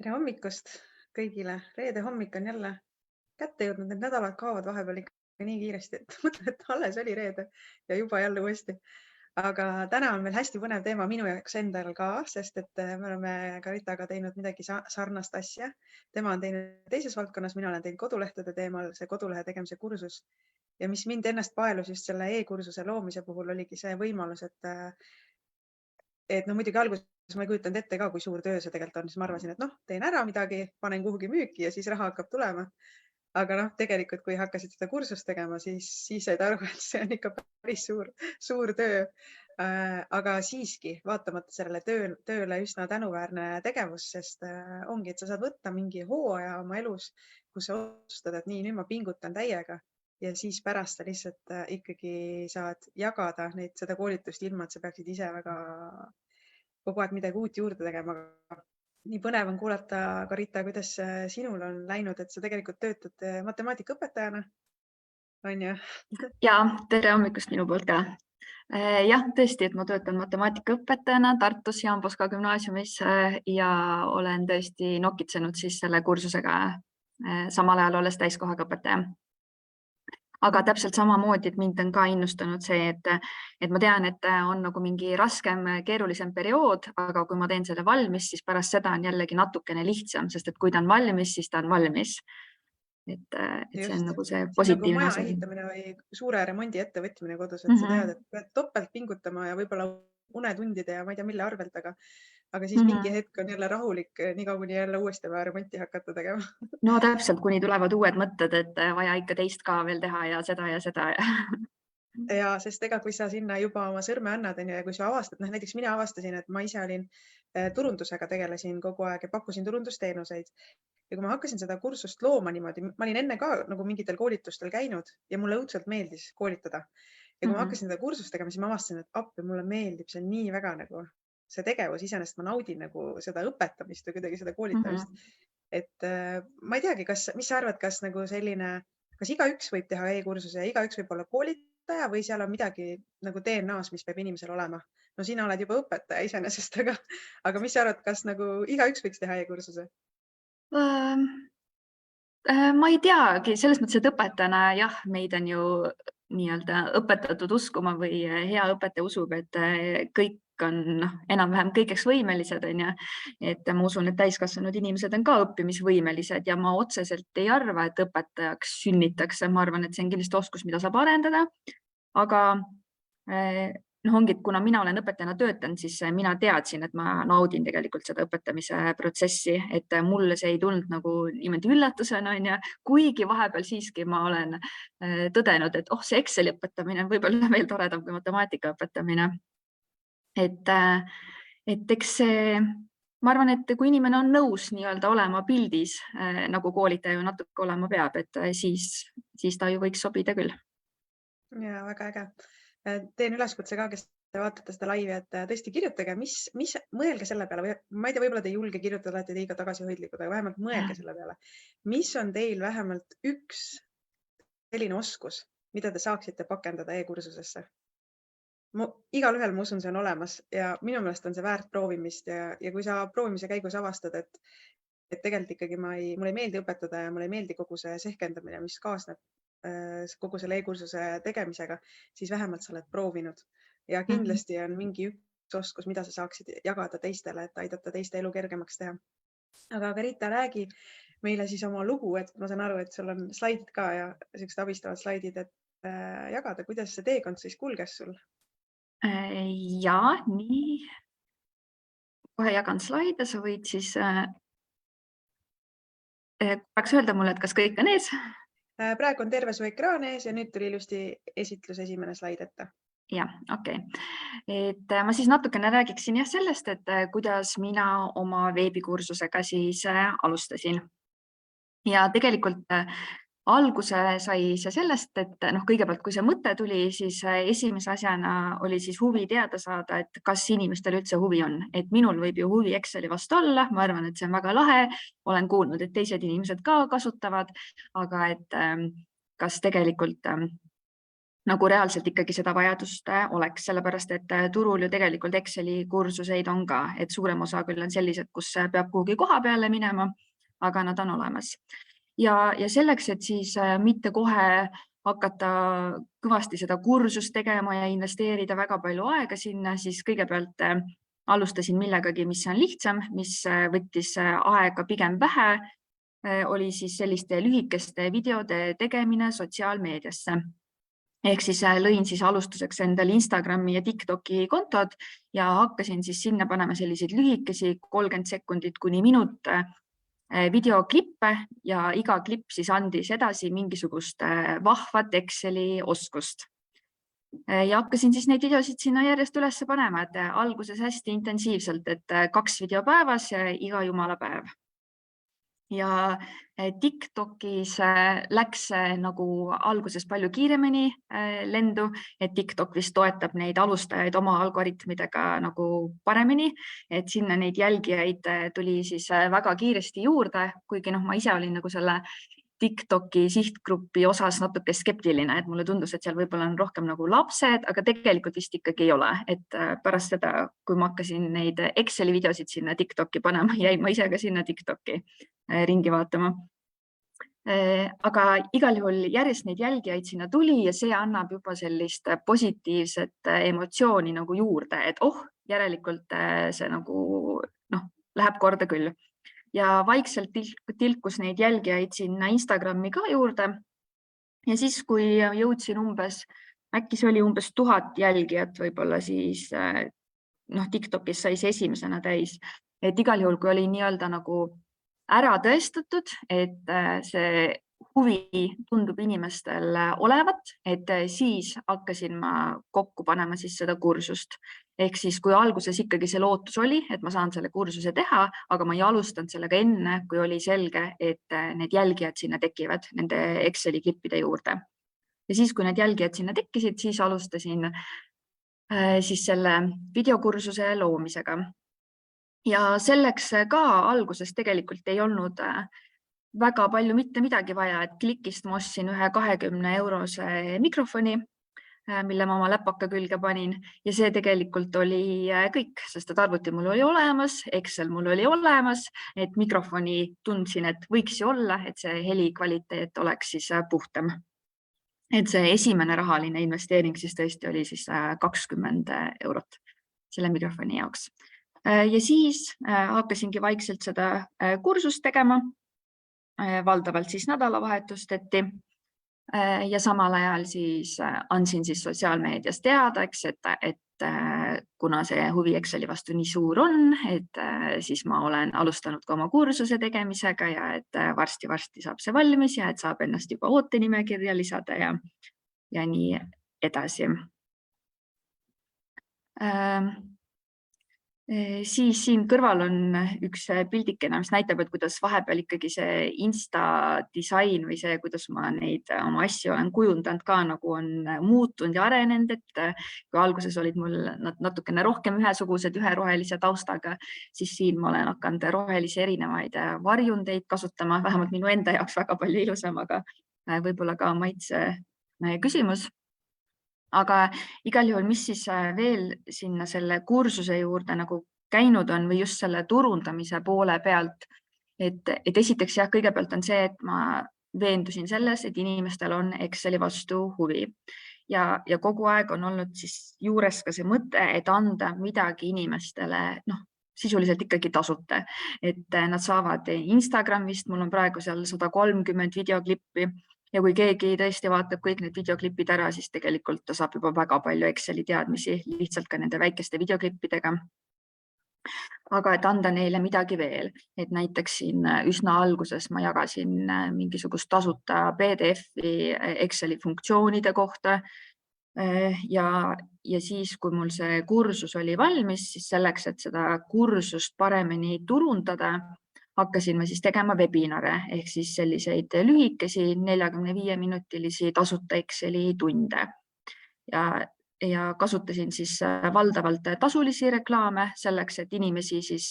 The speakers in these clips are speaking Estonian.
Tere hommikust kõigile. Reede hommik on jälle kätte jõudnud. Need nädalad kaovad vahepeal ikka nii kiiresti, et mõtlen, et alles oli reede ja juba jälle uuesti. Aga täna on meil hästi põnev teema minu jaoks endal ka, sest et me oleme Karitaga teinud midagi sarnast asja. Tema on teinud teises valdkonnas, mina olen teinud kodulehtede teemal, see kodulehe tegemise kursus. Ja mis mind ennast paelus just selle e-kursuse loomise puhul oligi see võimalus, et muidugi alguses ma ei kujutanud ette ka, kui suur töö see tegelikult on, siis ma arvasin, et teen ära midagi, panen kuhugi müüki ja siis raha hakkab tulema. Aga tegelikult, kui hakkasid seda kursust tegema, siis said aru, et see on ikka päris suur töö. Aga siiski, vaatamata sellele tööle üsna tänuväärne tegevus, sest ongi, et sa saad võtta mingi hooaja oma elus, kus sa otsustad, et nii, nüüd ma pingutan täiega. Ja siis pärast sa lihtsalt ikkagi saad jagada seda koolitust ilma, et sa peaksid ise väga kogu aeg midagi uut juurde tegema. Nii põnev on kuulata, Karita, kuidas sinul on läinud, et sa tegelikult töötad matemaatikaõpetajana, on ju? Ja, tere hommikust minu poolt ka. Jah, tõesti, et ma töötan matemaatikaõpetajana Tartus Jaan Poska gümnaasiumis ja olen tõesti nokitsenud siis selle kursusega samal ajal olles täiskohaga õpetaja. Aga täpselt samamoodi, et mind on ka innustanud see, et ma tean, et on nagu mingi raskem, keerulisem periood, aga kui ma teen selle valmis, siis pärast seda on jällegi natukene lihtsam, sest et kui ta on valmis, siis ta on valmis. Et see on nagu see positiivne maja osa. ehitamine või suure remondi ettevõtmine kodus, et sa tead, et pead topelt pingutama ja võib-olla unetundide ja ma ei tea, mille arvelt, aga siis mingi hetk on jälle rahulik, nii kaua kuni jälle uuesti vaja remonti hakata tegema. No täpselt, kuni tulevad uued mõtted, et vaja ikka teist ka veel teha ja seda ja seda. Ja sest kui sa sinna juba oma sõrme annad ja kui sa avastad, näiteks mina avastasin, et ma ise olin turundusega tegelesin kogu aeg ja pakkusin turundusteenuseid. Ja kui ma hakkasin seda kursust looma niimoodi, ma olin enne ka nagu mingitel koolitustel käinud ja mulle õudselt meeldis koolitada. Ja kui ma hakkasin seda kursust tegema, siis ma avastasin, et appi, mulle meeldib see nii väga nagu see tegevus, iseenesest ma naudin nagu seda õpetamist või kuidagi seda koolitamist. Et ma ei teagi, mis sa arvad, kas igaüks võib teha e-kursuse ja igaüks võib olla koolitaja või seal on midagi nagu DNA-s, mis peab inimesel olema? No sina oled juba õpetaja iseenesest, aga mis sa arvad, kas nagu igaüks võiks teha e-kursuse? Ma ei teagi, selles mõttes, et õpetajana jah, meid on ju nii-öelda õpetatud uskuma või hea õpetaja usub, et kõik on enam-vähem kõigeks võimelised, on ju. Et ma usun, et täiskasvanud inimesed on ka õppimisvõimelised ja ma otseselt ei arva, et õpetajaks sünnitakse. Ma arvan, et see on kindlasti oskus, mida saab arendada, aga ongi, et kuna mina olen õpetajana töötanud, siis mina teadsin, et ma naudin tegelikult seda õpetamise protsessi, et mulle see ei tulnud nagu niimoodi üllatusena, on ju, kuigi vahepeal siiski ma olen tõdenud, et see Exceli õpetamine on võib-olla veel toredam kui matemaatika õpetamine. Et eks see, ma arvan, et kui inimene on nõus nii-öelda olema pildis, nagu koolitaja ju natuke olema peab, et siis ta ju võiks sobida küll. Ja väga äge. Teen üleskutse ka, kes te vaatate seda laivi, et tõesti kirjutage, mõelge selle peale, ma ei tea, võib-olla te ei julge kirjutada, olete liiga tagasihoidlikud, aga vähemalt mõelge selle peale. Mis on teil vähemalt üks selline oskus, mida te saaksite pakendada e-kursusesse? Igalühel, ma usun, see on olemas ja minu meelest on see väärt proovimist ja kui sa proovimise käigus avastad, et tegelikult ikkagi mulle ei meeldi õpetada ja mulle ei meeldi kogu see sehkendamine, mis kaasneb kogu selle e-kursuse tegemisega, siis vähemalt sa oled proovinud. Ja kindlasti on mingi üks oskus, mida sa saaksid jagada teistele, et aidata teiste elu kergemaks teha. Aga Karita, räägi meile siis oma lugu, et ma saan aru, et sul on slaidid ka ja sellised abistavad slaidid, et jagada, kuidas see teekond siis kulges sul? Ja, nii. Kohe jagan slaide, sa võid siis korraks öelda mulle, et kas kõik on ees? Praegu on terve su ekraan ees ja nüüd tuli ilusti esitlus esimene slaid ette. Jah, okei. Et ma siis natukene räägiksin sellest, et kuidas mina oma veebikursusega siis alustasin. Ja tegelikult alguse sai see sellest, et kõigepealt, kui see mõte tuli, siis esimese asjana oli siis huvi teada saada, et kas inimestel üldse huvi on. Et minul võib ju huvi Exceli vastu olla, ma arvan, et see on väga lahe. Olen kuulnud, et teised inimesed ka kasutavad, aga et kas tegelikult nagu reaalselt ikkagi seda vajadust oleks, sellepärast et turul ju tegelikult Exceli kursuseid on ka, et suurem osa küll on sellised, kus peab kuhugi koha peale minema, aga nad on olemas. Ja selleks, et siis mitte kohe hakata kõvasti seda kursust tegema ja investeerida väga palju aega sinna, siis kõigepealt alustasin millegagi, mis on lihtsam, mis võttis aega pigem vähe, oli siis selliste lühikeste videode tegemine sotsiaalmeediasse. Ehk siis lõin siis alustuseks endale Instagrami ja TikToki kontod ja hakkasin siis sinna panema selliseid lühikesi 30 sekundit kuni minut videoklippe ja iga klipp siis andis edasi mingisugust vahvat Exceli oskust. Ja hakkasin siis neid videosid sinna järjest üles panema, et alguses hästi intensiivselt, et 2 video päevas iga jumala päev. Ja TikTokis läks nagu alguses palju kiiremini lendu, et TikTok vist toetab neid alustajaid oma algoritmidega nagu paremini, et sinna neid jälgijaid tuli siis väga kiiresti juurde, kuigi ma ise olin nagu selle TikToki sihtgrupi osas natuke skeptiline, et mulle tundus, et seal võib-olla on rohkem nagu lapsed, aga tegelikult vist ikkagi ei ole, et pärast seda, kui ma hakkasin neid Exceli videosid sinna TikToki panema, jäin ma ise ka sinna TikToki ringi vaatama. Aga igal juhul järjest neid jälgijaid sinna tuli ja see annab juba sellist positiivset emotsiooni nagu juurde, et järelikult see nagu läheb korda küll. Ja vaikselt tilkus neid jälgijaid sinna Instagrami ka juurde. Ja siis, kui jõudsin äkki see oli umbes 1000 jälgijat, võib-olla siis TikTokis sai see esimesena täis. Et igal juhul, kui oli nii-öelda nagu ära tõestatud, et see huvi tundub inimestel olevat, et siis hakkasin ma kokku panema siis seda kursust. Ehk siis, kui alguses ikkagi see lootus oli, et ma saan selle kursuse teha, aga ma ei alustanud sellega enne, kui oli selge, et need jälgijad sinna tekivad nende Exceli klippide juurde. Ja siis, kui need jälgijad sinna tekkisid, siis alustasin siis selle videokursuse loomisega. Ja selleks ka alguses tegelikult ei olnud väga palju mitte midagi vaja, et klikist ma ostsin ühe 20-eurose mikrofoni, mille ma oma läpaka külge panin ja see tegelikult oli kõik, sest et arvuti mul oli olemas, Excel mul oli olemas, et mikrofoni tundsin, et võiks ju olla, et see heli kvaliteet oleks siis puhtam. Et see esimene rahaline investeering siis tõesti oli siis 20 eurot selle mikrofoni jaoks. Ja siis hakkasingi vaikselt seda kursust tegema, valdavalt siis nädalavahetusteti ja samal ajal siis andsin siis sotsiaalmeedias teada, et kuna see huvi Exceli vastu nii suur on, et siis ma olen alustanud ka oma kursuse tegemisega ja et varsti saab see valmis ja et saab ennast juba ootenimekirja lisada ja nii edasi. Siis siin kõrval on üks pildikene, mis näitab, et kuidas vahepeal ikkagi see Insta disain või see, kuidas ma neid oma asju olen kujundanud ka nagu on muutunud ja arenenud, et kui alguses olid mul natukene rohkem ühesugused ühe rohelise taustaga, siis siin ma olen hakanud rohelisi erinevaid varjundeid kasutama, vähemalt minu enda jaoks väga palju ilusam, aga võib-olla ka maitse küsimus. Aga igal juhul, mis siis veel sinna selle kursuse juurde nagu käinud on või just selle turundamise poole pealt, et esiteks jah, kõigepealt on see, et ma veendusin selles, et inimestel on Exceli vastu huvi ja kogu aeg on olnud siis juures ka see mõte, et anda midagi inimestele, sisuliselt ikkagi tasuta, et nad saavad Instagramist, mul on praegu seal 130 videoklippi, ja kui keegi tõesti vaatab kõik need videoklipid ära, siis tegelikult ta saab juba väga palju Exceli teadmisi lihtsalt ka nende väikeste videoklippidega. Aga et anda neile midagi veel, et näiteks siin üsna alguses ma jagasin mingisugust tasuta PDF-i Exceli funktsioonide kohta ja siis, kui mul see kursus oli valmis, siis selleks, et seda kursust paremini turundada, hakkasin ma siis tegema webinare ehk siis selliseid lühikesi 45-minutilisi tasuta Exceli tunde ja kasutasin siis valdavalt tasulisi reklaame selleks, et inimesi siis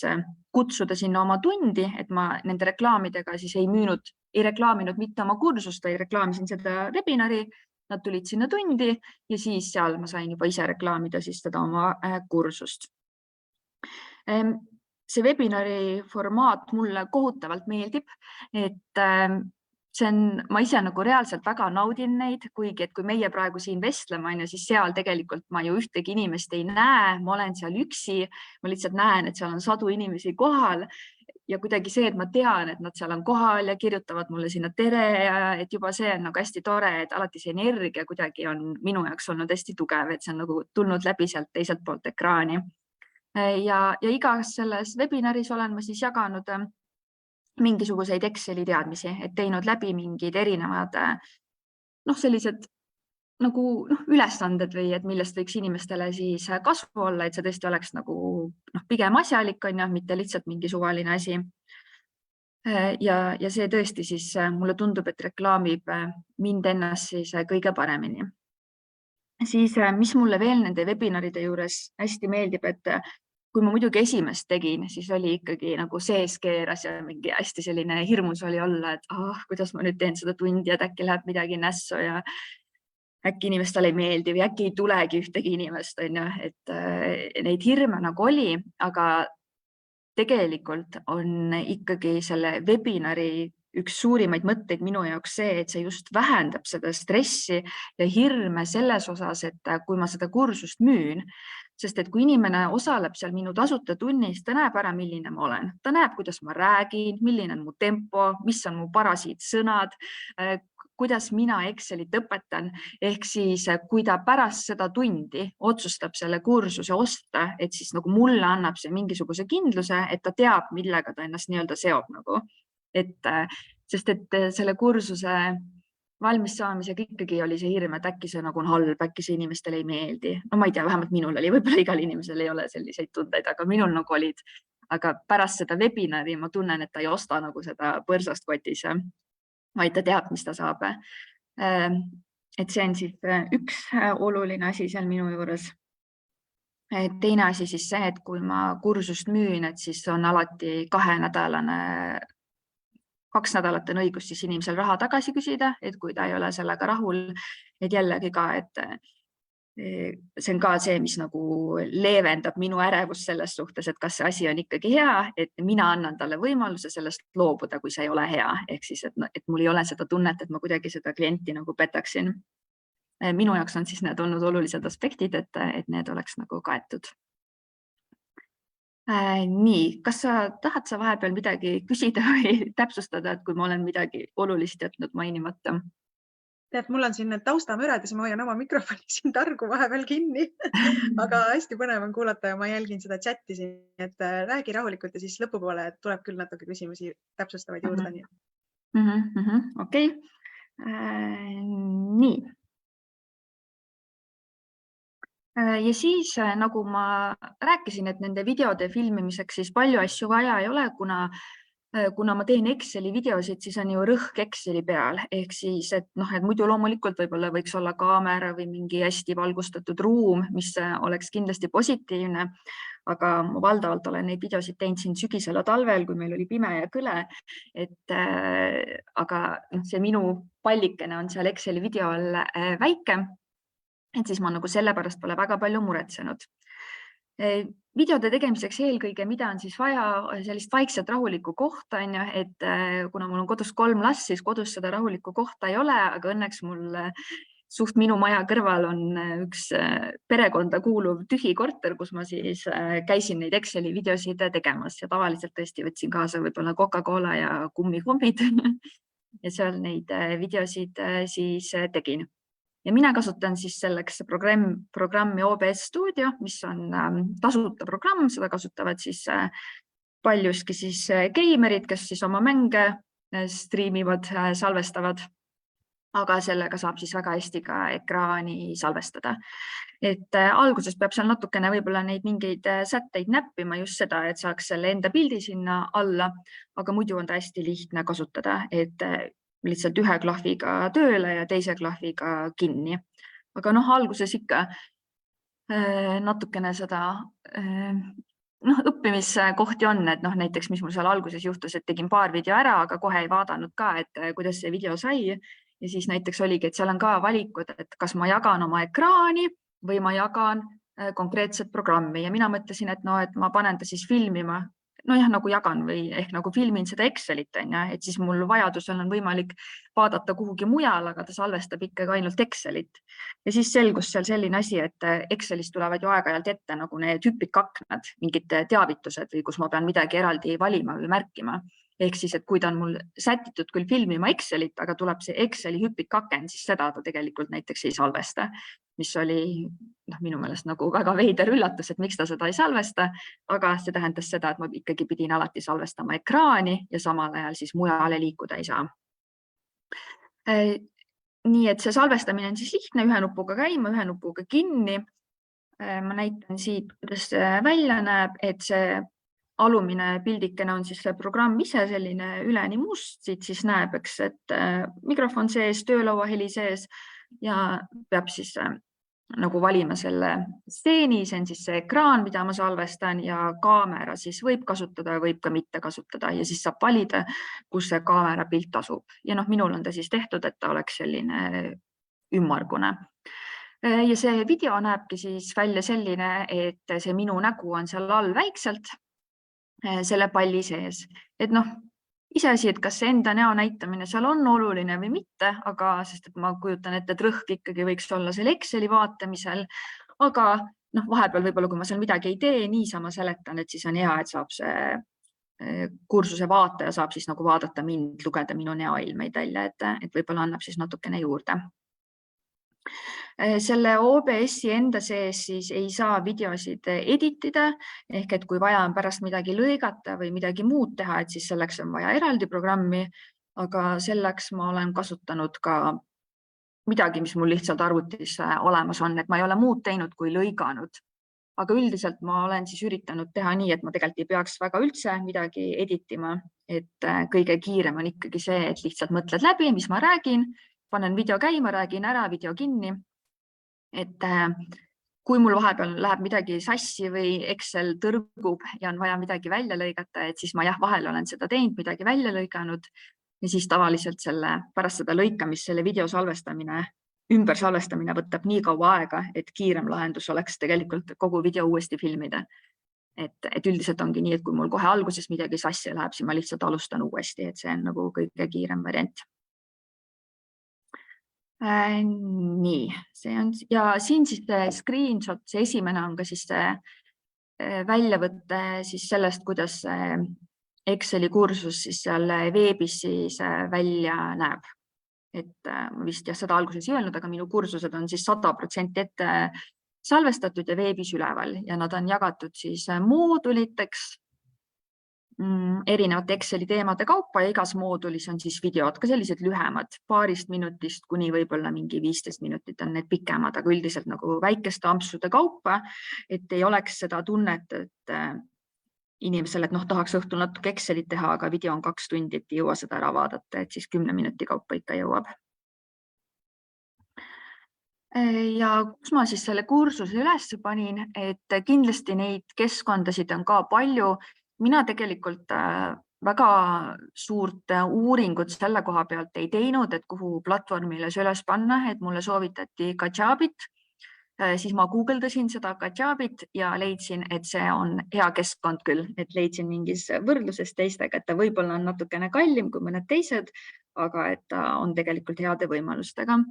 kutsuda sinna oma tundi, et ma nende reklaamidega siis ei reklaaminud mitte oma kursust, vaid reklaamisin seda webinari nad tulid sinna tundi ja siis seal ma sain juba ise reklaamida siis seda oma kursust. See webinari formaat mulle kohutavalt meeldib, et ma ise nagu reaalselt väga naudin neid, kuigi et kui meie praegu siin vestleme, siis seal tegelikult ma ju ühtegi inimest ei näe, ma olen seal üksi, ma lihtsalt näen, et seal on sadu inimesi kohal ja kuidagi see, et ma tean, et nad seal on kohal ja kirjutavad mulle sinna tere ja et juba see on nagu hästi tore, et alati see energia kuidagi on minu jaoks olnud hästi tugev, et see on nagu tulnud läbi sealt teiselt poolt ekraani. Ja igas selles webinaris olen ma siis jaganud mingisuguseid Exceli teadmisi, et teinud läbi mingid erinevad sellised nagu ülesanded või et millest võiks inimestele siis kasu olla, et see tõesti oleks nagu pigem asjalik, mitte lihtsalt mingi suvaline asi. Ja see tõesti siis mulle tundub, et reklaamib mind ennast siis kõige paremini. Siis, mis mulle veel nende webinaride juures hästi meeldib, et kui ma muidugi esimest tegin, siis oli ikkagi nagu sees keeras ja mingi hästi selline hirmus oli olla, et kuidas ma nüüd teen seda tundi ja äkki läheb midagi nässu ja äkki inimestele ei meeldi või äkki ei tulegi ühtegi inimest, et neid hirme nagu oli, aga tegelikult on ikkagi selle webinari üks suurimaid mõtteid minu jaoks see, et see just vähendab seda stressi ja hirme selles osas, et kui ma seda kursust müün, sest et kui inimene osaleb seal minu tasuta tunnis, ta näeb ära, milline ma olen. Ta näeb, kuidas ma räägin, milline on mu tempo, mis on mu parasiid sõnad, kuidas mina Excelit õpetan, ehk siis kui ta pärast seda tundi otsustab selle kursuse osta, et siis nagu mulle annab see mingisuguse kindluse, et ta teab, millega ta ennast nii-öelda seob nagu. Sest et selle kursuse valmis saamisega ikkagi oli see hirm, et äkki see nagu on halb, äkki see inimestele ei meeldi. No ma ei tea, vähemalt minul oli, võib-olla igal inimesel ei ole selliseid tundeid, aga minul nagu olid. Aga pärast seda webinari ma tunnen, et ta ei osta nagu seda põrsast kotis, vaid ta teab, mis ta saab. Et see on siis üks oluline asi seal minu juures. Teine asi siis see, et kui ma kursust müün, et siis on alati 2 nädalat on õigus siis inimesel raha tagasi küsida, et kui ta ei ole sellega rahul, et jällegi ka, et see on ka see, mis nagu leevendab minu ärevust selles suhtes, et kas see asi on ikkagi hea, et mina annan talle võimaluse sellest loobuda, kui see ei ole hea. Ehk siis, et mul ei ole seda tunnet, et ma kuidagi seda klienti nagu petaksin. Minu jaoks on siis need olnud olulised aspektid, et need oleks nagu kaetud. Nii, kas sa tahad vahepeal midagi küsida või täpsustada, et kui ma olen midagi olulist jätnud mainimata? Tead, mul on siin need taustamürad ja siis ma hoian oma mikrofoni siin targu vahepeal kinni, aga hästi põnev on kuulata ja ma jälgin seda chati siin, et räägi rahulikult ja siis lõpupoole tuleb küll natuke küsimusi täpsustavaid juurde. Okei. Nii. Ja siis, nagu ma rääkisin, et nende videode filmimiseks siis palju asju vaja ei ole, kuna ma teen Exceli videosid, siis on ju rõhk Exceli peal. Ehk siis, et muidu loomulikult võib-olla võiks olla kaamera või mingi hästi valgustatud ruum, mis oleks kindlasti positiivne. Aga ma valdavalt olen neid videosid teinud siin sügisel ja talvel, kui meil oli pime ja kõle. Aga see minu pallikene on seal Exceli video all väike. Et siis ma nagu sellepärast pole väga palju muretsenud. Videode tegemiseks eelkõige, mida on siis vaja sellist vaikset rahulikku kohta, et kuna mul on kodus 3 last, siis kodus seda rahulikku kohta ei ole, aga õnneks mul suht minu maja kõrval on üks perekonda kuuluv tühi korter, kus ma siis käisin neid Exceli videosid tegemas ja tavaliselt tõesti võtsin kaasa võib-olla Coca-Cola ja kummikombid ja seal neid videosid siis tegin. Ja mina kasutan siis selleks programmi OBS Studio, mis on tasuta programm, seda kasutavad siis paljuski siis geimerid, kes siis oma mänge striimivad, salvestavad, aga sellega saab siis väga hästi ka ekraani salvestada. Et alguses peab seal natukene võib-olla neid mingeid sätteid näppima just seda, et saaks selle enda pildi sinna alla, aga muidu on ta hästi lihtne kasutada, et lihtsalt ühe klahviga tööle ja teise klahviga kinni. Aga alguses ikka natukene seda õppimiskohti on, et näiteks mis mul seal alguses juhtus, et tegin paar video ära, aga kohe ei vaadanud ka, et kuidas see video sai ja siis näiteks oligi, et seal on ka valikud, et kas ma jagan oma ekraani või ma jagan konkreetset programmi ja mina mõtlesin, et no, et ma panen ta siis filmima, nojah, nagu jagan või ehk nagu filmin seda Excelit, et siis mul vajadusel on võimalik vaadata kuhugi mujal, aga ta salvestab ikkagi ainult Excelit. Ja siis selgus seal selline asi, et Excelis tulevad ju aeg-ajalt ette nagu need hüpikaknad, mingid teavitused või kus ma pean midagi eraldi valima või märkima. Ehk siis, et kui ta on mul sätitud küll filmima Excelit, aga tuleb see Exceli hüpikaken, siis seda ta tegelikult näiteks ei salvesta, mis oli minu meelest nagu väga veider üllatus, et miks ta seda ei salvesta, aga see tähendas seda, et ma ikkagi pidin alati salvestama ekraani ja samal ajal siis mujale liikuda ei saa. Nii et see salvestamine on siis lihtne, ühe nupuga käima, ühe nupuga kinni. Ma näitan siit, kuidas see välja näeb, et see alumine pildikene on siis see programm ise selline üleni must, siit siis näeb, eks, et mikrofon sees, töölauaheli sees ja peab siis nagu valima selle stseeni, see on siis see ekraan, mida ma salvestan ja kaamera siis võib kasutada, võib ka mitte kasutada ja siis saab valida, kus see kaamera pilt asub. Ja minul on ta siis tehtud, et ta oleks selline ümmargune. Ja see video näebki siis välja selline, et see minu nägu on seal all väikselt selle palli sees. Et iseasi, et kas see enda näo näitamine seal on oluline või mitte, aga sest et ma kujutan ette, et rõhk ikkagi võiks olla selle Exceli vaatamisel, aga vahepeal võib-olla, kui ma seal midagi ei tee, niisama seletan, et siis on hea, et saab see kursuse vaataja saab siis nagu vaadata mind, lugeda minu näoilmeid välja, et võib-olla annab siis natukene juurde. Selle OBS-i enda sees siis ei saa videosid editida, ehk et kui vaja on pärast midagi lõigata või midagi muud teha, et siis selleks on vaja eraldi programmi, aga selleks ma olen kasutanud ka midagi, mis mul lihtsalt arvutis olemas on, et ma ei ole muud teinud kui lõiganud. Aga üldiselt ma olen siis üritanud teha nii, et ma tegelikult ei peaks väga üldse midagi editima, et kõige kiirem on ikkagi see, et lihtsalt mõtled läbi, mis ma räägin, panen video käima, räägin ära, video kinni. Et kui mul vahepeal läheb midagi sassi või Excel tõrgub ja on vaja midagi välja lõigata, et siis ma vahel olen seda teinud, midagi välja lõiganud ja siis tavaliselt pärast seda lõikamist selle video salvestamine, ümber salvestamine võtab nii kaua aega, et kiirem lahendus oleks tegelikult kogu video uuesti filmida. Et üldiselt ongi nii, et kui mul kohe alguses midagi sassi läheb, siis ma lihtsalt alustan uuesti, et see on nagu kõige kiirem variant. Nii, see on ja siin siis screenshot, see esimene on ka siis väljavõtte siis sellest, kuidas Exceli kursus siis seal veebis siis välja näeb. Et ma vist seda alguses ei öelnud, aga minu kursused on siis 100% ette salvestatud ja veebis üleval ja nad on jagatud siis mooduliteks erinevate Exceli teemade kaupa ja igas moodulis on siis videod, ka sellised lühemad, paarist minutist kuni võib-olla mingi 15 minutit on need pikemad, aga üldiselt nagu väikeste ampsude kaupa, et ei oleks seda tunnet, et inimesel, et tahaks õhtul natuke Excelit teha, aga video on 2 tundi, et ei jõua seda ära vaadata, et siis 10 minuti kaupa ikka jõuab. Ja kus ma siis selle kursuse üles panin, et kindlasti neid keskkondasid on ka palju. Mina tegelikult väga suurt uuringut selle koha pealt ei teinud, et kuhu platvormile see üles panna, et mulle soovitati Kajaabit. Siis ma guugeldasin seda Kajaabit ja leidsin, et see on hea keskkond küll, et leidsin mingis võrdluses teistega, et ta võib-olla on natukene kallim kui mõned teised, aga et ta on tegelikult heade võimalustega.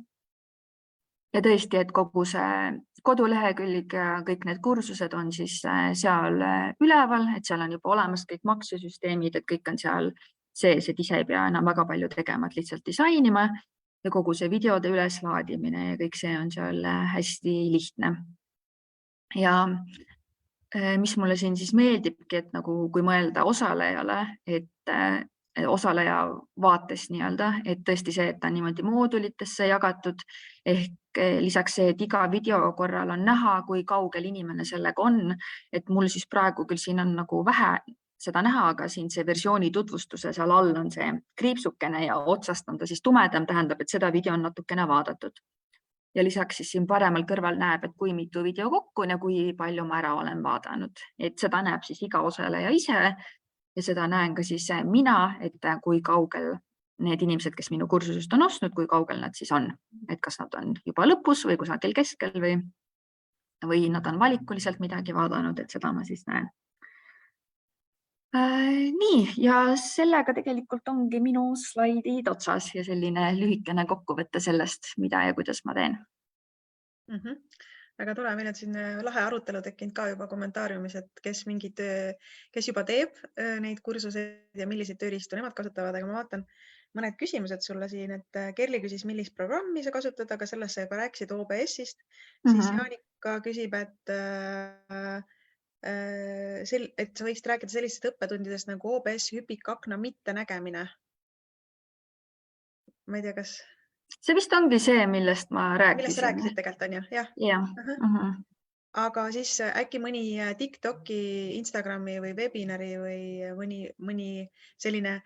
Ja tõesti, et kogu see kodulehekülg ja kõik need kursused on siis seal üleval, et seal on juba olemas kõik maksesüsteemid, et kõik on seal sees, et ise ei pea enam väga palju tegema, et lihtsalt disainima ja kogu see videode üleslaadimine ja kõik see on seal hästi lihtne. Ja mis mulle siin siis meeldibki, et nagu kui mõelda osalejale, et osaleja vaates nii-öelda, et tõesti see, et ta on niimoodi moodulitesse jagatud, ehk lisaks see, et iga video korral on näha, kui kaugel inimene sellega on, et mul siis praegu küll siin on nagu vähe seda näha, aga siin see versiooni tutvustuse seal all on see kriipsukene ja otsast on ta siis tumedam, tähendab, et seda video on natukene vaadatud. Ja lisaks siis siin paremal kõrval näeb, et kui mitu video kokku on ja kui palju ma ära olen vaadanud. Et seda näeb siis iga osaleja ise ja seda näen ka siis mina, et kui kaugel need inimesed, kes minu kursusest on ostnud, kui kaugel nad siis on, et kas nad on juba lõpus või kusagil keskel või nad on valikuliselt midagi vaadanud, et seda ma siis näen. Nii, ja sellega tegelikult ongi minu slaidid otsas ja selline lühikene kokkuvõte sellest, mida ja kuidas ma teen. Väga tore, meil on siin lahe arutelu tekkinud ka juba kommentaariumis, et kes juba teeb neid kursuseid ja milliseid tööriistu nemad kasutavad, aga ma vaatan mõned küsimused sulle siin, et Kerli küsis, millist programmi sa kasutad, aga sellest sa juba rääkisid OBS-ist. Siis Jaanika küsib, et sa võiksid rääkida sellistest õppetundidest nagu OBS hüpikakna mittenägemine. Ma ei tea, kas... See vist ongi see, millest ma rääkisin. Millest sa rääkisid tegelikult on ju? Jah. Aga siis äkki mõni TikToki, Instagrami või webinari või mõni selline...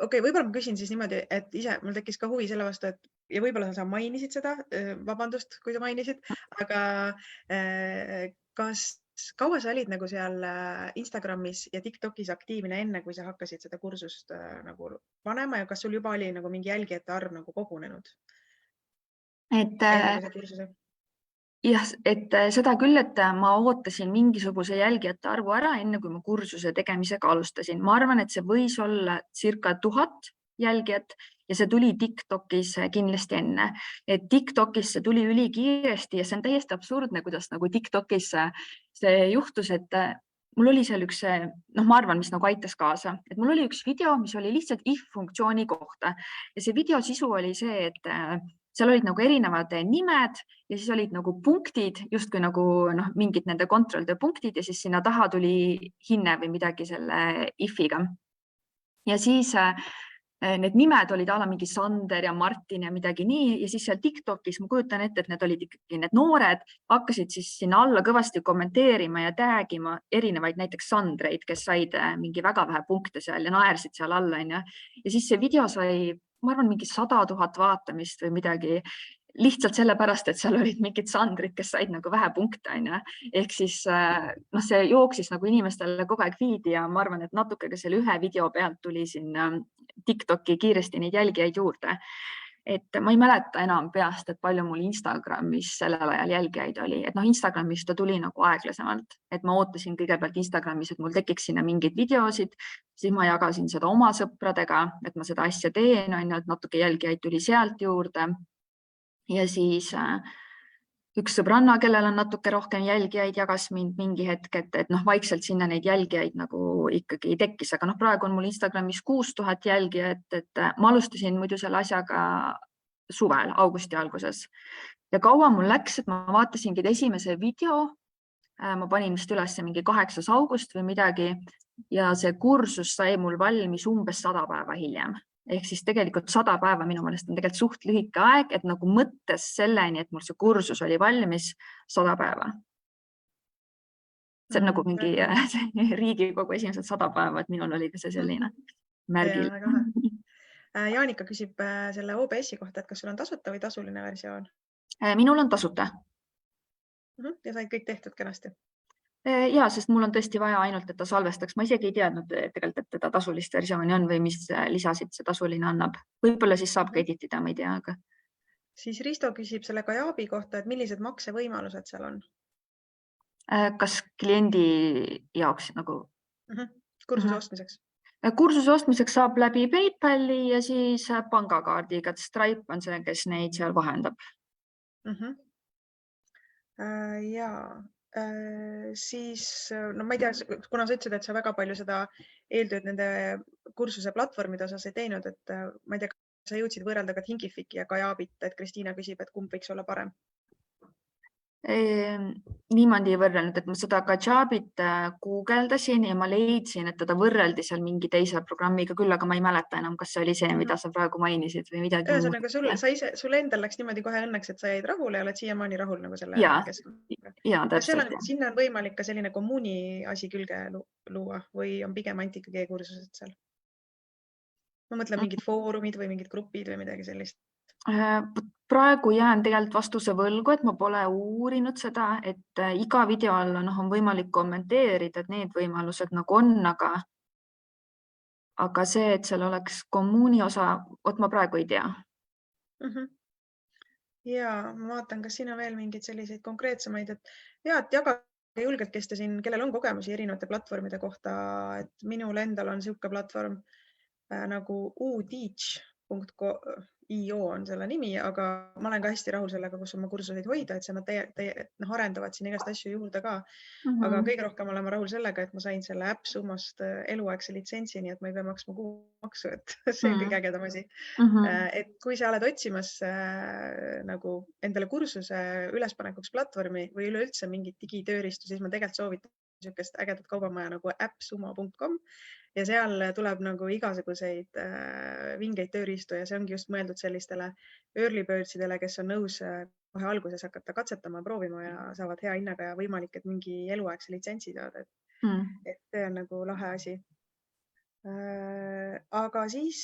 Okei, võib-olla ma küsin siis niimoodi, et ise mul tekkis ka huvi selle vastu, et ja võib-olla sa mainisid seda, vabandust, kui sa mainisid, aga kaua sa olid nagu seal Instagramis ja TikTokis aktiivne enne, kui sa hakkasid seda kursust nagu panema ja kas sul juba oli nagu mingi jälgijate arv nagu kogunenud? Jah, et seda küll, et ma ootasin mingisuguse jälgijate arvu ära, enne kui ma kursuse tegemisega alustasin. Ma arvan, et see võis olla circa 1000 jälgijat ja see tuli TikTokis kindlasti enne. Et TikTokis see tuli ülikiiresti ja see on täiesti absurdne, kuidas nagu TikTokis see juhtus, et mul oli seal üks, ma arvan, mis nagu aitas kaasa, et mul oli üks video, mis oli lihtsalt if-funktsiooni kohta ja see video sisu oli see, et seal olid nagu erinevad nimed ja siis olid nagu punktid, justkui nagu mingid nende kontrolltöö punktid ja siis sinna taha tuli hinne või midagi selle if-iga. Ja siis need nimed olid ala mingi Sander ja Martin ja midagi nii ja siis seal TikTokis ma kujutan ette, et need olid ikkagi need noored, hakkasid siis sinna alla kõvasti kommenteerima ja tagima erinevaid näiteks Sandreid, kes said mingi väga vähe punkte seal ja naersid seal alla. Ja siis see video sai, ma arvan, mingi 100 000 vaatamist või midagi lihtsalt sellepärast, et seal olid mingid Sandrid, kes said nagu vähe punkte. Ehk siis see jooksis nagu inimestele kogu aeg feed'i ja ma arvan, et natuke ka selle ühe video pealt tuli siin TikToki kiiresti neid jälgijaid juurde. Et ma ei mäleta enam peast, et palju mul Instagramis sellel ajal jälgijaid oli. Et Instagramis ta tuli nagu aeglasemalt, et ma ootasin kõigepealt Instagramis, et mul tekiks sinna mingeid videosid, siis ma jagasin seda oma sõpradega, et ma seda asja teen, et natuke jälgijaid tuli sealt juurde. Ja siis üks sõbranna, kellel on natuke rohkem jälgijaid, jagas mind mingi hetk, et vaikselt sinna neid jälgijaid nagu ikkagi tekkis, aga praegu on mul Instagramis 6000 jälgijat, et ma alustasin muidu selle asjaga suvel, augusti alguses. Ja kaua mul läks, et ma vaatasingi esimese video, ma panin vist üles mingi 8. august või midagi ja see kursus sai mul valmis umbes 100 päeva hiljem. Ehk siis tegelikult 100 päeva minu meelest on tegelikult suht lühike aeg, et nagu mõttes selleni, et mul see kursus oli valmis 100 päeva. See on nagu mingi Riigikogu esimesed 100 päeva, et minul oli ka see selline märgil. Jaanika küsib selle OBS-i kohta, et kas sul on tasuta või tasuline versioon? Minul on tasuta. Ja said kõik tehtud kenasti? Ja, sest mul on tõesti vaja ainult, et ta salvestaks. Ma isegi ei teadnud tegelikult, et teda tasulist versiooni on või mis lisasid see tasuline annab. Võib-olla siis saab ka editida, ma ei tea. Aga... Siis Risto küsib selle Kajabi kohta, et millised maksevõimalused seal on? Kas kliendi jaoks nagu? Kursuse ostmiseks? Kursuse ostmiseks saab läbi PayPali ja siis pangakaardiga. Stripe on see, kes neid seal vahendab. Jaa. Siis, ma ei tea, kuna sa ütlesid, et sa väga palju seda eeltööd nende kursuse platvormide osas ei teinud, et ma ei tea, kas sa jõudsid võrrelda ka Thinkifici ja Kajabit, et Kristiina küsib, et kumb võiks olla parem? Niimoodi ei võrrelnud, et ma seda Kajabit guugeldasin ja ma leidsin, et teda võrreldi seal mingi teise programmiga küll, aga ma ei mäleta enam, kas see oli see, mida sa praegu mainisid või midagi. Ühesõnaga, sulle endal läks niimoodi kohe õnneks, et sa jäid rahule ja oled siiamaani rahul nagu selle keskkonnaga. Jaa, täpselt. Sinna on võimalik ka selline kommuuni asi külge luua või on pigem ainult ikkagi e-kursused seal? Ma mõtlen mingid foorumid või mingid grupid või midagi sellist. Praegu jään tegelikult vastuse võlgu, et ma pole uurinud seda, et iga video all on võimalik kommenteerida, et need võimalused nagu on, aga aga see, et seal oleks kommuuni osa, ma praegu ei tea. Ja ma vaatan, kas siin on veel mingeid selliseid konkreetsemaid, et jagage julgelt, kes te siin, kellel on kogemusi erinevate platvormide kohta, et minul endal on siuke platvorm nagu uteach.io on selle nimi, aga ma olen ka hästi rahul sellega, kus oma kursuseid hoida, et nad arendavad siin igast asju juurde ka. Aga kõige rohkem olen ma rahul sellega, et ma sain selle äppsummast eluaegse litsentsi, nii et ma ei pea maksma kuumaksu, et see on kõige ägedam asi. Et kui sa oled otsimas nagu endale kursuse ülespanekuks platvormi või üleüldse mingit digitööristu, siis ma tegelikult soovitan niisugust ägedat kaubamaja nagu appsumo.com ja seal tuleb nagu igasuguseid vingeid tööriistu ja see ongi just mõeldud sellistele early birdsidele, kes on nõus kohe alguses hakata katsetama, proovima ja saavad hea hinnaga ja võimalik, et mingi eluaegse litsentsi saada. Et see on nagu lahe asi. Aga siis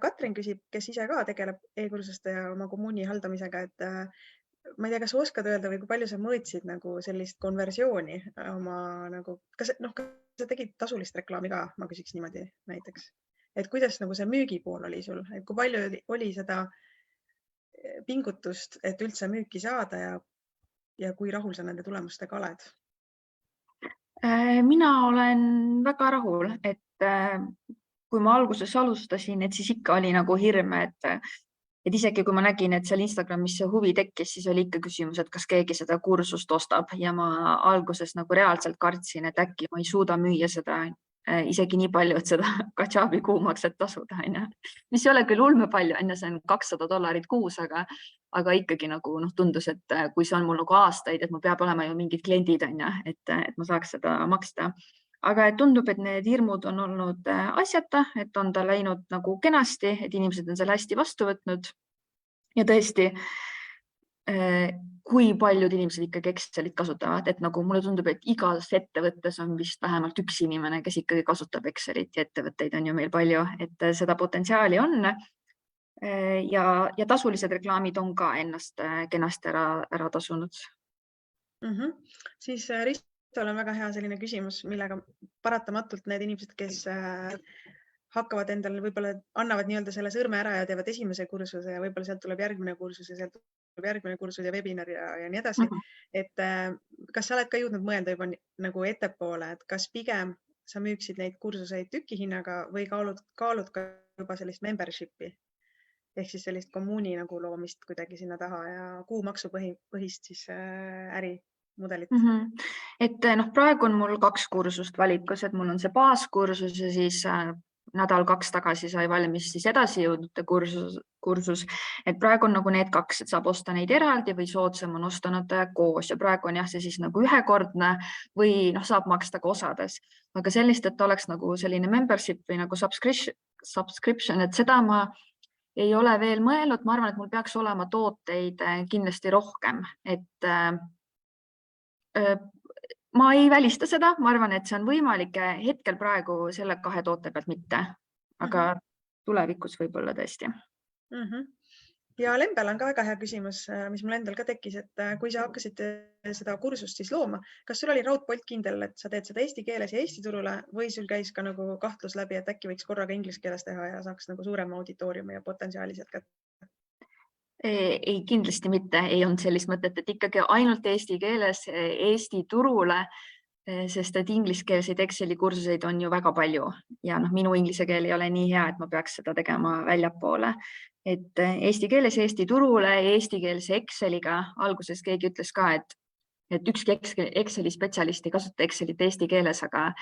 Katrin küsib, kes ise ka tegeleb e-kursuste ja oma kommuuni haldamisega, et ma ei tea, kas oskad öelda või kui palju sa mõõtsid nagu sellist konversiooni oma nagu, kas sa tegid tasulist reklaami ka, ma küsiks niimoodi näiteks, et kuidas nagu see müügipool oli sul, et kui palju oli seda pingutust, et üldse müüki saada ja kui rahul sa nende tulemustega oled? Mina olen väga rahul, et kui ma alguses alustasin, et siis ikka oli nagu hirm, et isegi kui ma nägin, et seal Instagramis see huvi tekkis, siis oli ikka küsimus, et kas keegi seda kursust ostab ja ma alguses nagu reaalselt kartsin, et äkki ma ei suuda müüa seda isegi nii palju, et seda Kajabi kuumakset tasuda, mis ei ole küll ulme palju, see on $200 kuus, aga ikkagi nagu tundus, et kui see on mul nagu aastaid, et mul peab olema ju mingid kliendid, et ma saaks seda maksta. Aga tundub, et need hirmud on olnud asjata, et on ta läinud nagu kenasti, et inimesed on selle hästi vastu võtnud. Ja tõesti, kui paljud inimesed ikkagi Excelit kasutavad, et nagu mulle tundub, et igas ettevõttes on vist vähemalt üks inimene, kes ikkagi kasutab Excelit ja ettevõtteid on ju meil palju, et seda potentsiaali on. Ja tasulised reklaamid on ka ennast kenasti ära tasunud. Siis Ristul on väga hea selline küsimus, millega paratamatult need inimesed, kes hakkavad endale võib-olla annavad nii-öelda selle sõrme ära ja teevad esimese kursuse ja võib-olla sealt tuleb järgmine kursus ja sealt tuleb järgmine kursus ja webinar ja nii edasi. Et kas sa oled ka jõudnud mõelda juba nagu ettepoole, et kas pigem sa müüksid neid kursuseid tükihinnaga või kaalud ka juba sellist membership'i ehk siis sellist kommuuni nagu loomist kuidagi sinna taha ja kuumaksupõhist siis ärimudelit? Et praegu on mul 2 kursust valikus, et mul on see baaskursus ja siis nädal-2 tagasi sai valmis siis edasijõudnute kursus, et praegu on nagu need 2, et saab osta neid eraldi või soodsam on osta nad koos ja praegu on jah, see siis nagu ühekordne või saab maksta ka osades, aga sellist, et oleks nagu selline membership või nagu subscription, et seda ma ei ole veel mõelnud, ma arvan, et mul peaks olema tooteid kindlasti rohkem, et ma ei välista seda, ma arvan, et see on võimalik hetkel praegu selle 2 toote pealt mitte, aga tulevikus võib-olla tõesti. Ja Lembel on ka väga hea küsimus, mis mul endal ka tekkis, et kui sa hakkasid seda kursust siis looma, kas sul oli raudpolt kindel, et sa teed seda eesti keeles ja Eesti turule või sul käis ka nagu kahtlus läbi, et äkki võiks korraga inglise keeles teha ja saaks nagu suurema auditooriumi ja potentsiaali sealt kätte? Ei, kindlasti mitte, ei olnud sellist mõtet, et ikkagi ainult eesti keeles Eesti turule, sest et ingliskeelseid Exceli kursuseid on ju väga palju ja minu inglise keel ei ole nii hea, et ma peaks seda tegema väljapoole. Et eesti keeles Eesti turule ja eestikeelse Exceliga alguses keegi ütles ka, et ükski Exceli spetsialist ei kasuta Excelit eesti keeles, aga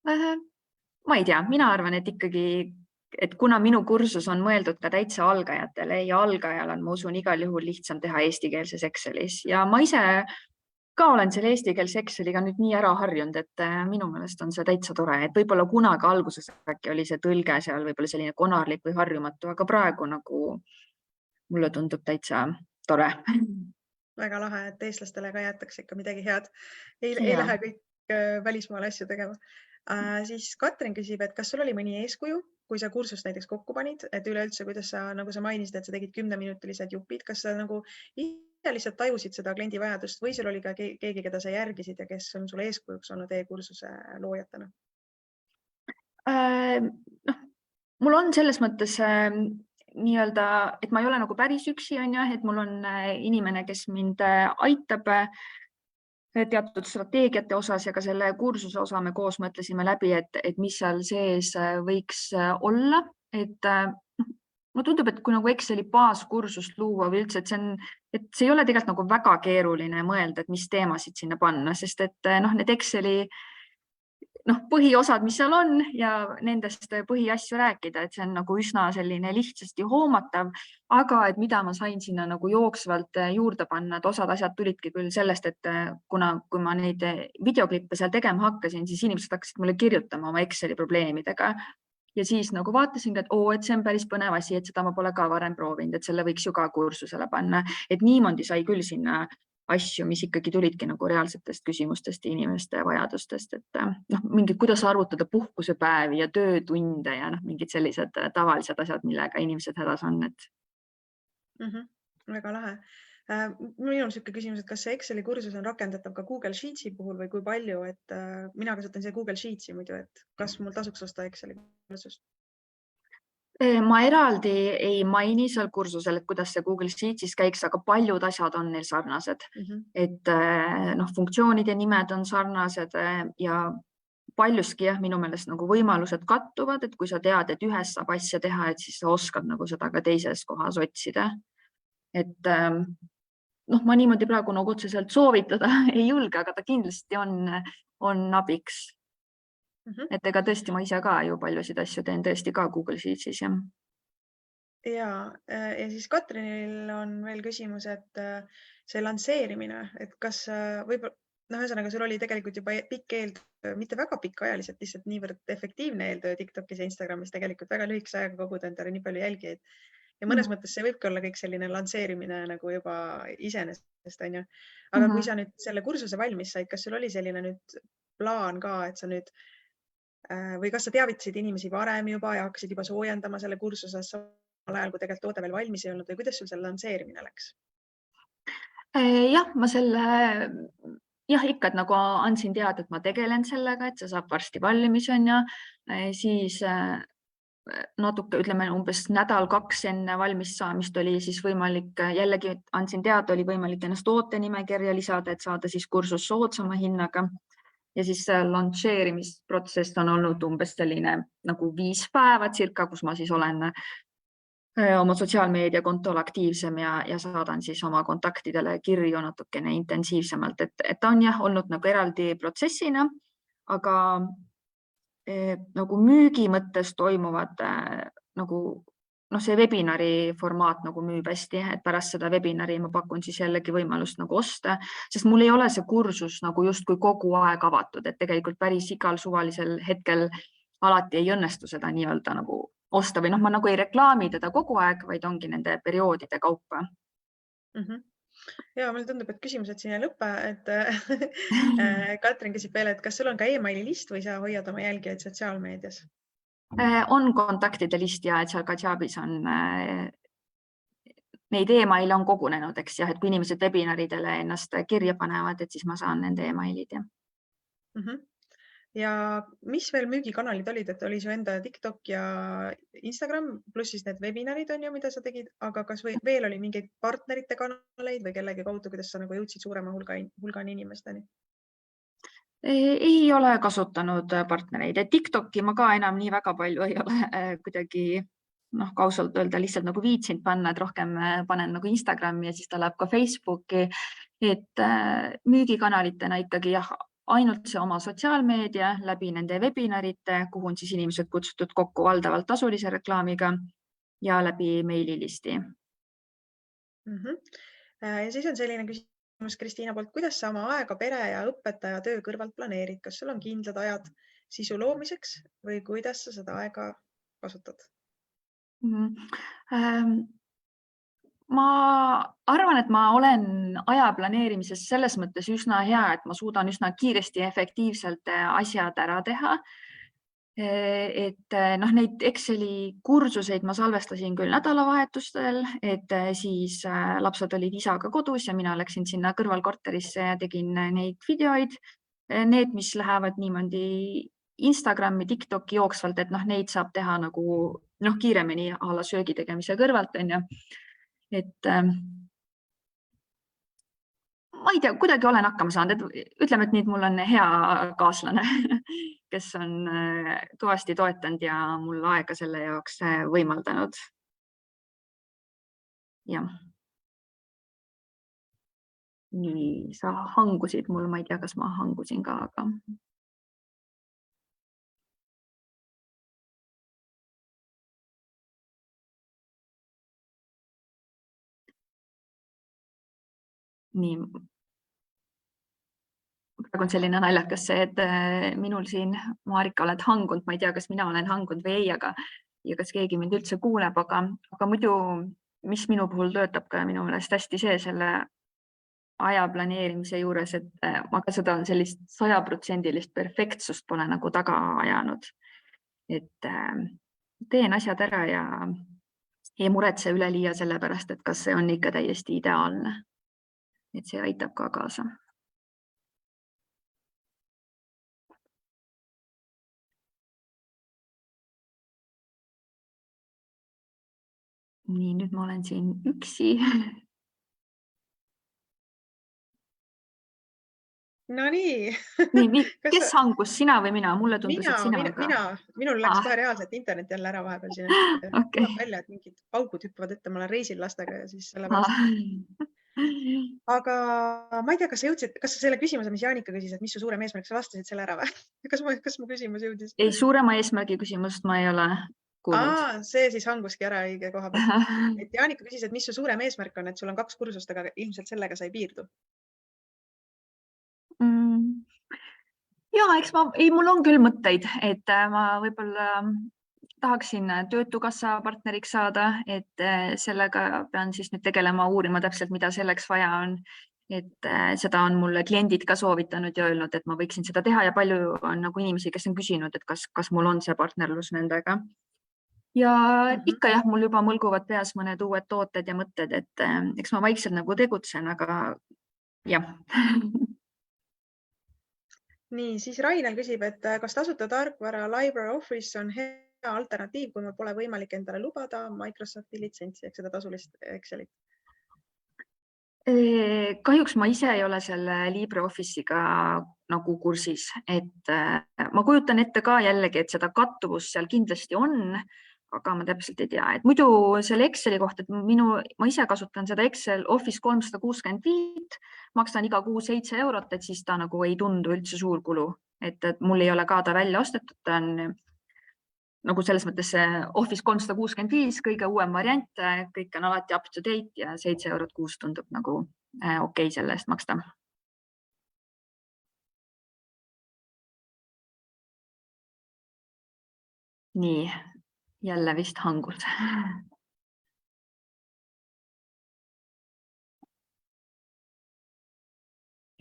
ma ei tea, mina arvan, et ikkagi et kuna minu kursus on mõeldud ka täitsa algajatele ja algajal on, ma usun, igal juhul lihtsam teha eestikeelses Excelis ja ma ise ka olen selle eestikeelse Exceliga nüüd nii ära harjunud, et minu meelest on see täitsa tore, et võib-olla kunagi alguses äkki oli see tõlge seal võib-olla selline konarlik või harjumatu, aga praegu nagu mulle tundub täitsa tore. Väga lahe, et eestlastele ka jäetakse ikka midagi head. Ei lähe kõik välismaale asju tegema. Siis Katrin küsib, et kas sul oli mõni eeskuju, kui sa kursust näiteks kokku panid, et üleüldse, kuidas sa, nagu sa mainisid, et sa tegid 10-minutilised jupid, kas sa nagu ise lihtsalt tajusid seda kliendi vajadust või sul oli ka keegi, keda sa järgisid ja kes on sulle eeskujuks olnud e-kursuse loojatena? Noh, mul on selles mõttes nii-öelda, et ma ei ole nagu päris üksi, on ju, et mul on inimene, kes mind aitab teatud strateegiate osas ja ka selle kursuse osa me koos mõtlesime läbi, et mis seal sees võiks olla. Et mulle tundub, et kui nagu Exceli baaskursust luua või üldse, et see ei ole tegelikult nagu väga keeruline mõelda, et mis teemasid sinna panna, sest et need Exceli põhiosad, mis seal on ja nendest põhiasju rääkida, et see on nagu üsna selline lihtsasti hoomatav, aga et mida ma sain sinna nagu jooksvalt juurde panna, et osad asjad tulidki küll sellest, et kui ma neid videoklippe seal tegema hakkasin, siis inimesed hakkasid mulle kirjutama oma Exceli probleemidega. Ja siis nagu vaatasingi, et see on päris põnev asi, et seda ma pole ka varem proovinud, et selle võiks ju ka kursusele panna. Et niimoodi sai küll sinna asju, mis ikkagi tulidki nagu reaalsetest küsimustest ja inimeste vajadustest, et mingid, kuidas arvutada puhkusepäevi ja töötunde ja mingid sellised tavalised asjad, millega inimesed hädas on. Väga lahe. Minul on selline küsimus, et kas see Exceli kursus on rakendatav ka Google Sheetsi puhul või kui palju, et mina kasutan see Google Sheetsi muidu, et kas mul tasuks osta Exceli kursust? Ma eraldi ei maini seal kursusel, et kuidas see Google Sheetsis käiks, aga paljud asjad on neil sarnased. Et funktsioonide nimed on sarnased ja paljuski minu meelest nagu võimalused kattuvad, et kui sa tead, et ühes saab asja teha, et siis sa oskad nagu seda ka teises kohas otsida. Et ma niimoodi praegu nagu otseselt soovitada ei julge, aga ta kindlasti on abiks. Et ega tõesti ma ise ka ju paljusid asju teen tõesti ka Google Sheetsis. Ja siis Katrinil on veel küsimus, et see lansseerimine, et kas võib-olla, ühesõnaga sul oli tegelikult juba pikk eeltöö, mitte väga pikaajaliselt, lihtsalt niivõrd efektiivne eeltöö TikTokis ja Instagramis tegelikult väga lühikese ajaga koguda endale nii palju jälgijaid. Ja mõnes mõttes see võibki olla kõik selline lansseerimine nagu juba iseenesest, on ju. Aga kui sa nüüd selle kursuse valmis said, kas sul oli selline nüüd plaan ka, et sa nüüd või kas sa teavitasid inimesi varem juba ja hakkasid juba soojendama selle kursuse samal ajal, kui tegelikult toode veel valmis ei olnud või kuidas sul selle lansseerimine läks? Jah, ma ikka nagu andsin teada, et ma tegelen sellega, et see saab varsti valmis, on ja siis natuke, ütleme umbes nädal-kaks enne valmis saamist oli siis võimalik, jällegi andsin teada, oli võimalik ennast tootenimekirja lisada, et saada siis kursus soodsama hinnaga. Ja siis launcheerimisprotsess on olnud umbes selline nagu 5 päeva circa, kus ma siis olen oma sotsiaalmeediakontol aktiivsem ja saadan siis oma kontaktidele kirju natukene intensiivsemalt, et ta on olnud nagu eraldi protsessina, aga nagu müügi mõttes toimuvad nagu see webinari formaat nagu müüb hästi, et pärast seda webinari ma pakun siis jällegi võimalust nagu osta, sest mul ei ole see kursus nagu justkui kogu aeg avatud, et tegelikult päris igal suvalisel hetkel alati ei õnnestu seda nii-öelda nagu osta või ma nagu ei reklaami teda kogu aeg, vaid ongi nende perioodide kaupa. Ja mulle tundub, et küsimused siin ei lõppe, et Katrin küsib veel, et kas sul on ka e-maili list või sa hoiad oma jälgijaid sotsiaalmeedias? On kontaktide list ja et seal Kajaabis on neid e-maile on kogunenud, eks jah, et kui inimesed webinaridele ennast kirja panevad, et siis ma saan nende e-mailid. Ja mis veel müügikanalid olid, et oli su enda TikTok ja Instagram, pluss siis need webinarid on ju, mida sa tegid, aga kas veel oli mingeid partnerite kanaleid või kellegi kaudu, kuidas sa nagu jõudsid suurema hulgani inimesteni? Ei ole kasutanud partnereid, et TikToki ma ka enam nii väga palju ei ole kuidagi kausalt öelda lihtsalt nagu viitsinud panna, et rohkem panen nagu Instagrami ja siis ta läheb ka Facebooki, et müügikanalitena ikkagi ainult see oma sotsiaalmeedia läbi nende webinarite, kuhu on siis inimesed kutsutud kokku valdavalt tasulise reklaamiga ja läbi meililisti. Ja siis on selline küsimus Kristiina poolt, kuidas sa oma aega pere ja õpetaja töö kõrvalt planeerid? Kas sul on kindlad ajad sisu loomiseks või kuidas sa seda aega kasutad? Ma arvan, et ma olen aja planeerimises selles mõttes üsna hea, et ma suudan üsna kiiresti ja efektiivselt asjad ära teha. Et neid Exceli kursuseid ma salvestasin küll nädalavahetustel, et siis lapsed olid isaga kodus ja mina läksin sinna kõrvalkorterisse ja tegin neid videoid. Need, mis lähevad niimoodi Instagrami, TikToki jooksvalt, et neid saab teha nagu kiiremini a la söögi tegemise kõrvalt, on ju. Et ma ei tea, kuidagi olen hakkama saanud, et ütleme, et nüüd mul on hea kaaslane, kes on kõvasti toetanud ja mul aega selle jaoks võimaldanud. Jah. Nii, sa hangusid mul, ma ei tea, kas ma hangusin ka, aga. Nii. Praegu on selline naljakas see, et minul siin, Marika, oled hangunud, ma ei tea, kas mina olen hangunud või ei, aga ja kas keegi mind üldse kuuleb, aga muidu, mis minu puhul töötab ka minu meelest hästi see selle aja planeerimise juures, et ma ka seda sellist 100% perfektsust pole nagu taga ajanud. Et teen asjad ära ja ei muretse üleliia selle pärast, et kas see on ikka täiesti ideaalne. Et see aitab ka kaasa. Nii, nüüd ma olen siin üksi. No nii. Nii, kes hangus, sina või mina? Mulle tundus, et sina ka. Minul läks kohe reaalselt internet jälle ära vahepeal siin. Okay. Tuleb välja, et mingid paugud hüppavad ette, ma olen reisil lastega ja siis sellepärast. Aga ma ei tea, kas sa selle küsimuse, mis Jaanika küsis, et mis su suurem eesmärk, sa vastasid selle ära või? Kas mu küsimus jõudis? Ei, suurema eesmärgi küsimust ma ei ole kuulnud. See siis hanguski ära õige koha pealt. Et Jaanika küsis, et mis su suurem eesmärk on, et sul on 2 kursust, aga ilmselt sellega sa ei piirdu. Ja, eks mul on küll mõtteid, et ma võib-olla tahaksin Töötukassa partneriks saada, et sellega pean siis nüüd tegelema, uurima täpselt, mida selleks vaja on. Et seda on mulle kliendid ka soovitanud ja öelnud, et ma võiksin seda teha ja palju on nagu inimesi, kes on küsinud, et kas mul on see partnerlus nendega. Ja ikka jah, mul juba mõlguvad peas mõned uued tooted ja mõtted, et eks ma vaikselt nagu tegutsen, aga jah. Nii, siis Rainel küsib, et kas tasuta tarkvara LibreOffice on hea alternatiiv, kui mul pole võimalik endale lubada Microsofti litsentsi ehk seda tasulist Excelit? Kahjuks ma ise ei ole selle LibreOffice'iga nagu kursis, et ma kujutan ette ka jällegi, et seda kattuvust seal kindlasti on, aga ma täpselt ei tea, et muidu selle Exceli kohta, et ma ise kasutan seda Excel Office 365, maksan iga kuu 7 €, et siis ta nagu ei tundu üldse suur kulu, et mul ei ole ka ta välja ostetud, ta on nagu selles mõttes Office 365 kõige uuem variant, kõik on alati up to date ja 7 € kuus tundub nagu okei selle eest maksta. Nii, jälle vist hangus.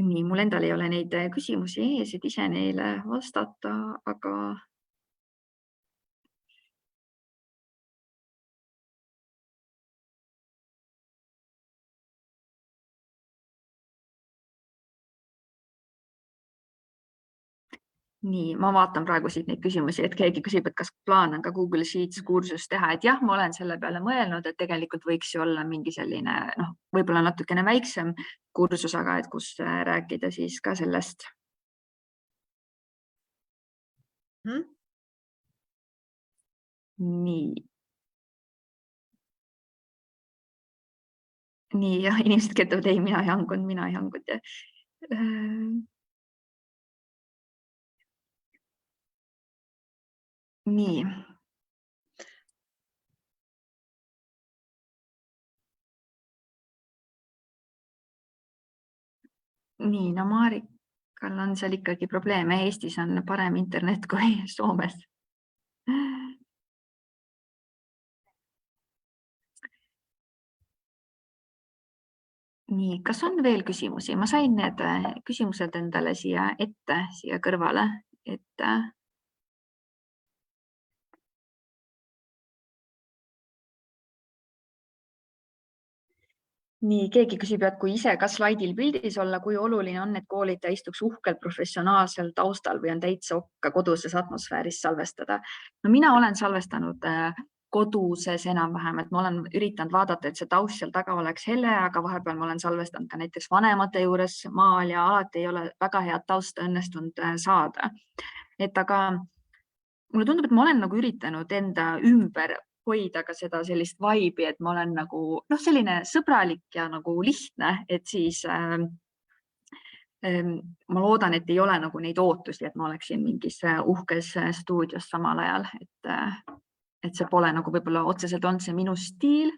Nii, mul endal ei ole neid küsimusi ees, et ise neile vastata, aga nii, ma vaatan praegu siit neid küsimusi, et keegi küsib, et kas plaan on ka Google Sheets kursus teha, et jah, ma olen selle peale mõelnud, et tegelikult võiks ju olla mingi selline, võib-olla natukene väiksem kursus, aga et kus rääkida siis ka sellest. Nii. Nii, jah, inimesed keetuvad, ei, mina ei hangunud. Nii. Nii, no Marikal on seal ikkagi probleeme. Eestis on parem internet kui Soomes. Nii, kas on veel küsimusi? Ma sain need küsimused endale siia ette, siia kõrvale, et Nii, keegi küsib, et kui ise ka slaidil pildis olla, kui oluline on, et koolitaja istuks uhkel professionaalsel taustal või on täitsa okka koduses atmosfääris salvestada? No mina olen salvestanud koduses enam-vähem, et ma olen üritanud vaadata, et see taust seal taga oleks hele, aga vahepeal ma olen salvestanud ka näiteks vanemate juures maal ja alati ei ole väga head tausta õnnestunud saada. Et aga mulle tundub, et ma olen nagu üritanud enda ümber hoida ka seda sellist vibe'i, et ma olen nagu selline sõbralik ja nagu lihtne, et siis ma loodan, et ei ole nagu neid ootusi, et ma oleksin mingis uhkes stuudios samal ajal, et see pole nagu võib-olla otseselt olnud see minu stiil,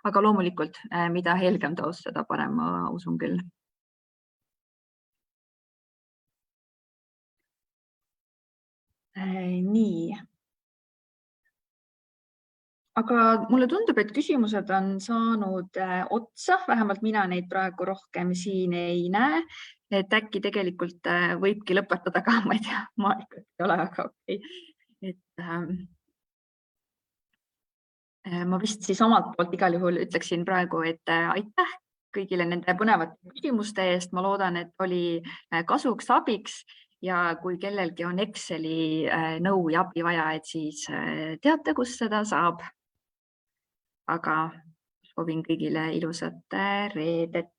aga loomulikult, mida helgem taust, seda parem, ma usun küll. Nii. Aga mulle tundub, et küsimused on saanud otsa, vähemalt mina neid praegu rohkem siin ei näe, et äkki tegelikult võibki lõpetada ka, ma ei tea, ma ikka ei ole, aga okei. Et ma vist siis omalt poolt igal juhul ütleksin praegu, et aitäh kõigile nende põnevate küsimuste eest. Ma loodan, et oli kasuks, abiks ja kui kellelgi on Exceli nõu ja abi vaja, et siis teate, kus seda saab. Aga soovin kõigile ilusat reedet.